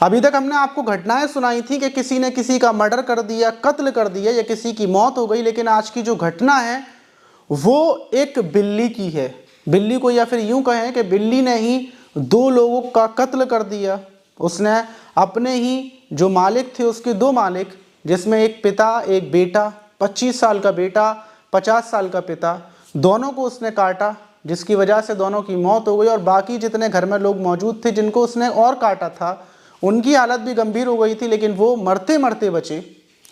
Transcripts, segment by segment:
अभी तक हमने आपको घटनाएं सुनाई थी कि किसी ने किसी का मर्डर कर दिया, कत्ल कर दिया या किसी की मौत हो गई, लेकिन आज की जो घटना है वो एक बिल्ली की है। बिल्ली को या फिर यूं कहें कि बिल्ली ने ही दो लोगों का कत्ल कर दिया। उसने अपने ही जो मालिक थे उसके दो मालिक, जिसमें एक पिता एक बेटा, 25 साल का बेटा 50 साल का पिता, दोनों को उसने काटा, जिसकी वजह से दोनों की मौत हो गई। और बाकी जितने घर में लोग मौजूद थे जिनको उसने और काटा था उनकी हालत भी गंभीर हो गई थी, लेकिन वो मरते मरते बचे।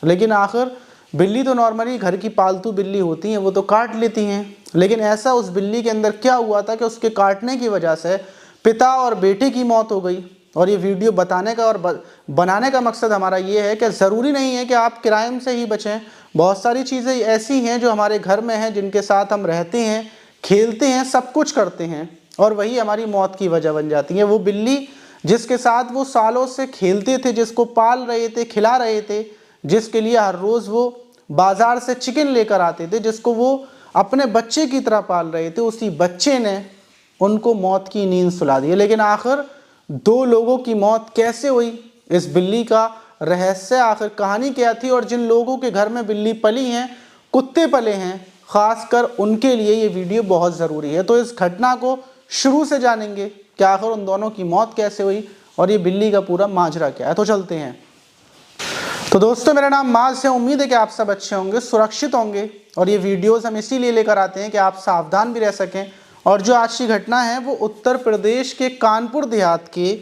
लेकिन आखिर बिल्ली तो नॉर्मली घर की पालतू बिल्ली होती हैं, वो तो काट लेती हैं, लेकिन ऐसा उस बिल्ली के अंदर क्या हुआ था कि उसके काटने की वजह से पिता और बेटे की मौत हो गई। और ये वीडियो बताने का और बनाने का मकसद हमारा ये है कि ज़रूरी नहीं है कि आप क्राइम से ही बचें। बहुत सारी चीज़ें ऐसी हैं जो हमारे घर में हैं, जिनके साथ हम रहते हैं, खेलते हैं, सब कुछ करते हैं, और वही हमारी मौत की वजह बन जाती है। वो बिल्ली जिसके साथ वो सालों से खेलते थे, जिसको पाल रहे थे, खिला रहे थे, जिसके लिए हर रोज़ वो बाज़ार से चिकन लेकर आते थे, जिसको वो अपने बच्चे की तरह पाल रहे थे, उसी बच्चे ने उनको मौत की नींद सुला दी। लेकिन आखिर दो लोगों की मौत कैसे हुई, इस बिल्ली का रहस्य आखिर कहानी क्या थी, और जिन लोगों के घर में बिल्ली पली हैं, कुत्ते पले हैं, ख़ासकर उनके लिए ये वीडियो बहुत ज़रूरी है। तो इस घटना को शुरू से जानेंगे कि आखिर उन दोनों की मौत कैसे हुई और ये बिल्ली का पूरा माजरा क्या है। तो चलते हैं। तो दोस्तों, मेरा नाम माज है। उम्मीद है कि आप सब अच्छे होंगे, सुरक्षित होंगे, और ये वीडियोस हम इसीलिए लेकर आते हैं कि आप सावधान भी रह सकें। और जो आज की घटना है वो उत्तर प्रदेश के कानपुर देहात के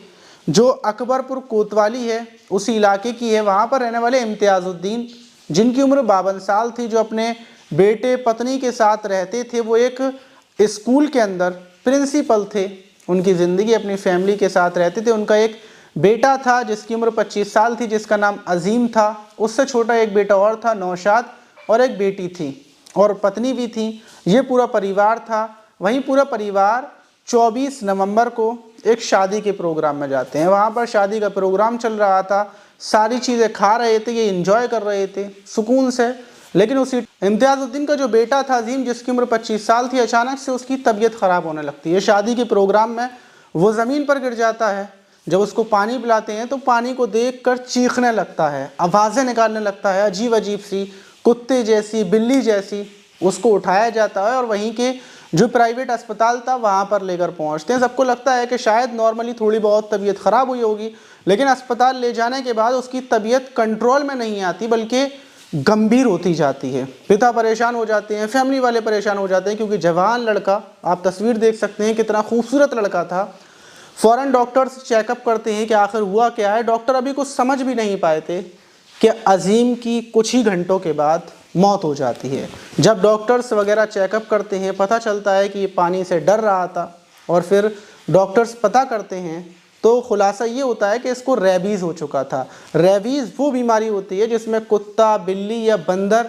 जो अकबरपुर कोतवाली है उसी इलाके की है। वहाँ पर रहने वाले इम्तियाज़ुद्दीन, जिनकी उम्र 52 साल थी, जो अपने बेटे पत्नी के साथ रहते थे। वो एक स्कूल के अंदर प्रिंसिपल थे, उनकी ज़िंदगी अपनी फैमिली के साथ रहते थे। उनका एक बेटा था जिसकी उम्र 25 साल थी, जिसका नाम अजीम था। उससे छोटा एक बेटा और था, नौशाद, और एक बेटी थी और पत्नी भी थी। ये पूरा परिवार था। वहीं पूरा परिवार 24 नवंबर को एक शादी के प्रोग्राम में जाते हैं। वहाँ पर शादी का प्रोग्राम चल रहा था, सारी चीज़ें खा रहे थे, ये इंजॉय कर रहे थे सुकून से। लेकिन उसी इम्तियाज़ुद्दीन का जो बेटा था अजीम, जिसकी उम्र 25 साल थी, अचानक से उसकी तबीयत ख़राब होने लगती है। शादी के प्रोग्राम में वो ज़मीन पर गिर जाता है। जब उसको पानी पिलाते हैं तो पानी को देखकर चीखने लगता है, आवाज़ें निकालने लगता है, अजीब अजीब सी, कुत्ते जैसी, बिल्ली जैसी। उसको उठाया जाता है और वहीं के जो प्राइवेट अस्पताल था वहाँ पर लेकर पहुँचते हैं। सबको लगता है कि शायद नॉर्मली थोड़ी बहुत तबीयत ख़राब हुई होगी, लेकिन अस्पताल ले जाने के बाद उसकी तबीयत कंट्रोल में नहीं आती, बल्कि गंभीर होती जाती है। पिता परेशान हो जाते हैं, फैमिली वाले परेशान हो जाते हैं, क्योंकि जवान लड़का, आप तस्वीर देख सकते हैं कितना खूबसूरत लड़का था। फ़ौरन डॉक्टर्स चेकअप करते हैं कि आखिर हुआ क्या है। डॉक्टर अभी कुछ समझ भी नहीं पाए थे कि अजीम की कुछ ही घंटों के बाद मौत हो जाती है। जब डॉक्टर्स वगैरह चेकअप करते हैं, पता चलता है कि ये पानी से डर रहा था, और फिर डॉक्टर्स पता करते हैं तो खुलासा ये होता है कि इसको रेबीज़ हो चुका था। रेबीज़ वो बीमारी होती है जिसमें कुत्ता, बिल्ली या बंदर,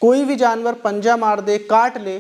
कोई भी जानवर पंजा मार दे, काट ले,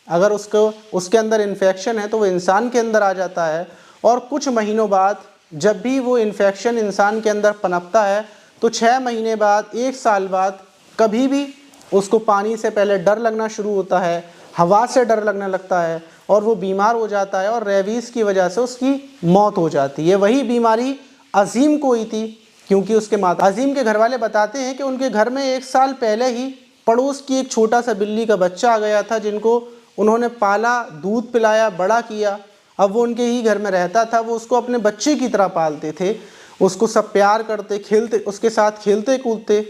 अगर उसके अंदर इन्फेक्शन है तो वो इंसान के अंदर आ जाता है। और कुछ महीनों बाद जब भी वो इन्फेक्शन इंसान के अंदर पनपता है तो 6 महीने बाद, 1 साल बाद, कभी भी उसको पानी से पहले डर लगना शुरू होता है, हवा से डर लगने लगता है, और वो बीमार हो जाता है, और रेबीज़ की वजह से उसकी मौत हो जाती है। वही बीमारी अजीम को हुई थी, क्योंकि उसके माता अजीम के घर वाले बताते हैं कि उनके घर में 1 साल पहले ही पड़ोस की एक छोटा सा बिल्ली का बच्चा आ गया था, जिनको उन्होंने पाला, दूध पिलाया, बड़ा किया। अब वो उनके ही घर में रहता था। वो उसको अपने बच्चे की तरह पालते थे, उसको सब प्यार करते, खेलते, उसके साथ खेलते कूदते।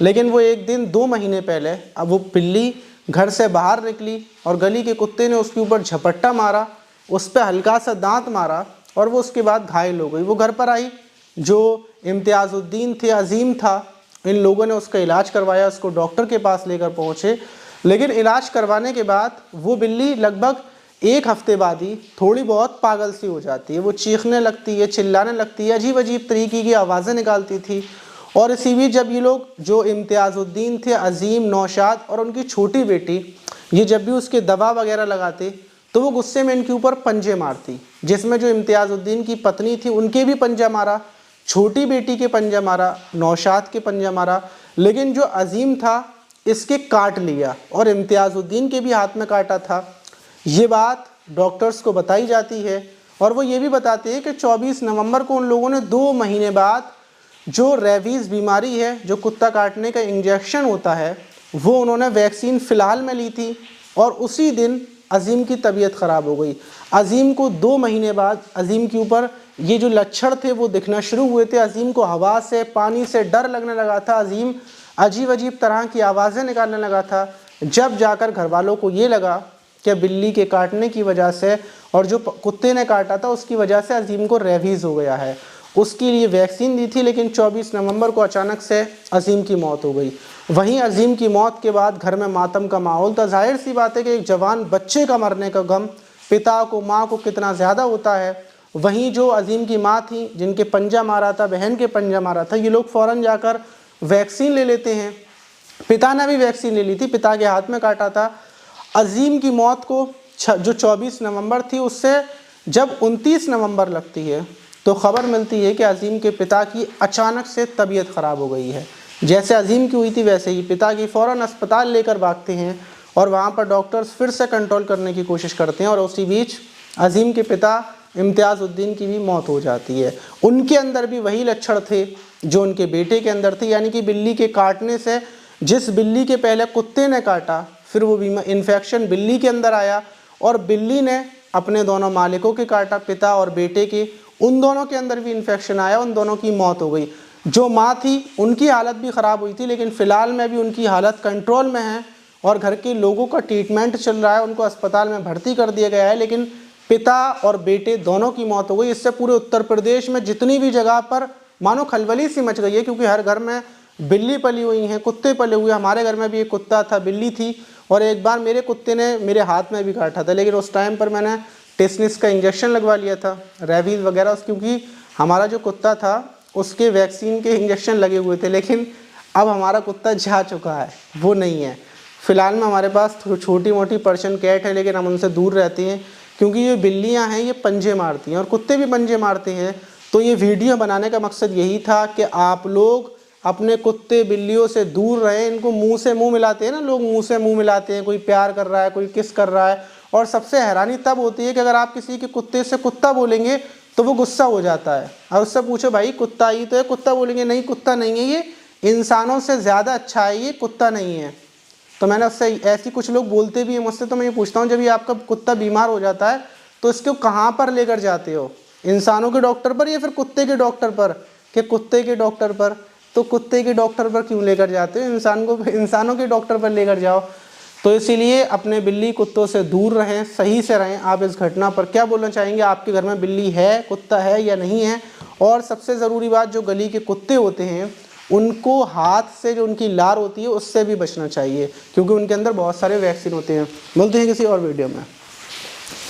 लेकिन वो एक दिन 2 महीने पहले, अब वो बिल्ली घर से बाहर निकली और गली के कुत्ते ने उसके ऊपर झपट्टा मारा, उस पर हल्का सा दांत मारा, और वो उसके बाद घायल हो गई। वो घर पर आई, जो इम्तियाज़ुद्दीन थे, अजीम था, इन लोगों ने उसका इलाज करवाया, उसको डॉक्टर के पास लेकर पहुँचे। लेकिन इलाज करवाने के बाद वो बिल्ली लगभग 1 हफ्ते बाद ही थोड़ी बहुत पागल सी हो जाती है। वो चीखने लगती है, चिल्लाने लगती है, अजीब अजीब तरीके की आवाज़ें निकालती थी। और इसी बीच जब ये लोग, जो इम्तियाज़ुद्दीन थे, अजीम, नौशाद और उनकी छोटी बेटी, ये जब भी उसके दवा वगैरह लगाते तो वो गुस्से में इनके ऊपर पंजे मारती, जिसमें जो इम्तियाज़ुद्दीन की पत्नी थी उनके भी पंजा मारा, छोटी बेटी के पंजा मारा, नौशाद के पंजा मारा। लेकिन जो अजीम था इसके काट लिया, और इम्तियाज़ुद्दीन के भी हाथ में काटा था। ये बात डॉक्टर्स को बताई जाती है, और वो ये भी बताते हैं कि 24 नवंबर को उन लोगों ने 2 महीने बाद जो रेबीज़ बीमारी है, जो कुत्ता काटने का इंजेक्शन होता है, वो उन्होंने वैक्सीन फ़िलहाल में ली थी और उसी दिन अज़ीम की तबीयत ख़राब हो गई। अज़ीम को 2 महीने बाद अज़ीम के ऊपर ये जो लक्षण थे वो दिखना शुरू हुए थे। अज़ीम को हवा से, पानी से डर लगने लगा था। अज़ीम अजीब अजीब तरह की आवाज़ें निकालने लगा था। जब जाकर घर वालों को ये लगा कि बिल्ली के काटने की वजह से और जो कुत्ते ने काटा था उसकी वजह से अज़ीम को रेबीज़ हो गया है, उसके लिए वैक्सीन दी थी, लेकिन 24 नवंबर को अचानक से अज़ीम की मौत हो गई। वहीं अज़ीम की मौत के बाद घर में मातम का माहौल था। जाहिर सी बात है कि एक जवान बच्चे का मरने का गम पिता को, माँ को कितना ज़्यादा होता है। वहीं जो अज़ीम की माँ थी, जिनके पंजा मारा था, बहन के पंजा मारा था, ये लोग फ़ौरन जाकर वैक्सीन ले लेते हैं। पिता ने भी वैक्सीन ले ली थी, पिता के हाथ में काटा था। अज़ीम की मौत को जो 24 नवंबर थी, उससे जब 29 नवंबर लगती है तो ख़बर मिलती है कि अज़ीम के पिता की अचानक से तबीयत ख़राब हो गई है। जैसे अज़ीम की हुई थी वैसे ही पिता की फ़ौरन अस्पताल लेकर भागते हैं और वहाँ पर डॉक्टर्स फिर से कंट्रोल करने की कोशिश करते हैं और उसी बीच अज़ीम के पिता इम्तियाज़ुद्दीन की भी मौत हो जाती है। उनके अंदर भी वही लक्षण थे जो उनके बेटे के अंदर थे, यानी कि बिल्ली के काटने से, जिस बिल्ली के पहले कुत्ते ने काटा, फिर वो इन्फेक्शन बिल्ली के अंदर आया और बिल्ली ने अपने दोनों मालिकों के काटा, पिता और बेटे के, उन दोनों के अंदर भी इन्फेक्शन आया, उन दोनों की मौत हो गई। जो माँ थी उनकी हालत भी ख़राब हुई थी, लेकिन फ़िलहाल में भी उनकी हालत कंट्रोल में है और घर के लोगों का ट्रीटमेंट चल रहा है, उनको अस्पताल में भर्ती कर दिया गया है। लेकिन पिता और बेटे दोनों की मौत हो गई। इससे पूरे उत्तर प्रदेश में जितनी भी जगह पर मानो खलबली सी मच गई है, क्योंकि हर घर में बिल्ली पली हुई हैं, कुत्ते पले हुए। हमारे घर में भी एक कुत्ता था, बिल्ली थी, और एक बार मेरे कुत्ते ने मेरे हाथ में भी काटा था, लेकिन उस टाइम पर मैंने टेटनस का इंजेक्शन लगवा लिया था, रेबीज़ वगैरह, क्योंकि हमारा जो कुत्ता था उसके वैक्सीन के इंजेक्शन लगे हुए थे। लेकिन अब हमारा कुत्ता जा चुका है, वो नहीं है। फ़िलहाल में हमारे पास छोटी मोटी पर्शियन कैट है, लेकिन हम उनसे दूर रहते हैं क्योंकि ये बिल्लियां हैं, ये पंजे मारती हैं और कुत्ते भी पंजे मारते हैं। तो ये वीडियो बनाने का मकसद यही था कि आप लोग अपने कुत्ते बिल्लियों से दूर रहें। इनको मुंह से मुंह मिलाते हैं ना लोग, मुंह से मुंह मिलाते हैं, कोई प्यार कर रहा है, कोई किस कर रहा है। और सबसे हैरानी तब होती है कि अगर आप किसी के कुत्ते से कुत्ता बोलेंगे तो वो गुस्सा हो जाता है, और उससे पूछो भाई कुत्ता ही तो है, कुत्ता बोलेंगे नहीं कुत्ता नहीं है, ये इंसानों से ज़्यादा अच्छा है, ये कुत्ता नहीं है। तो मैंने उससे, ऐसी कुछ लोग बोलते भी हैं मुझसे, तो मैं ये पूछता हूँ जब ये आपका कुत्ता बीमार हो जाता है तो इसको कहाँ पर लेकर जाते हो? इंसानों के डॉक्टर पर या फिर कुत्ते के डॉक्टर पर? कि कुत्ते के डॉक्टर पर, तो कुत्ते के डॉक्टर पर क्यों लेकर जाते हो? इंसानों के डॉक्टर पर लेकर जाओ। तो इसीलिए अपने बिल्ली कुत्तों से दूर रहें, सही से रहें। आप इस घटना पर क्या बोलना चाहेंगे? आपके घर में बिल्ली है, कुत्ता है या नहीं है? और सबसे ज़रूरी बात, जो गली के कुत्ते होते हैं उनको हाथ से जो उनकी लार होती है उससे भी बचना चाहिए, क्योंकि उनके अंदर बहुत सारे वैक्सीन होते हैं। मिलते हैं किसी और वीडियो में।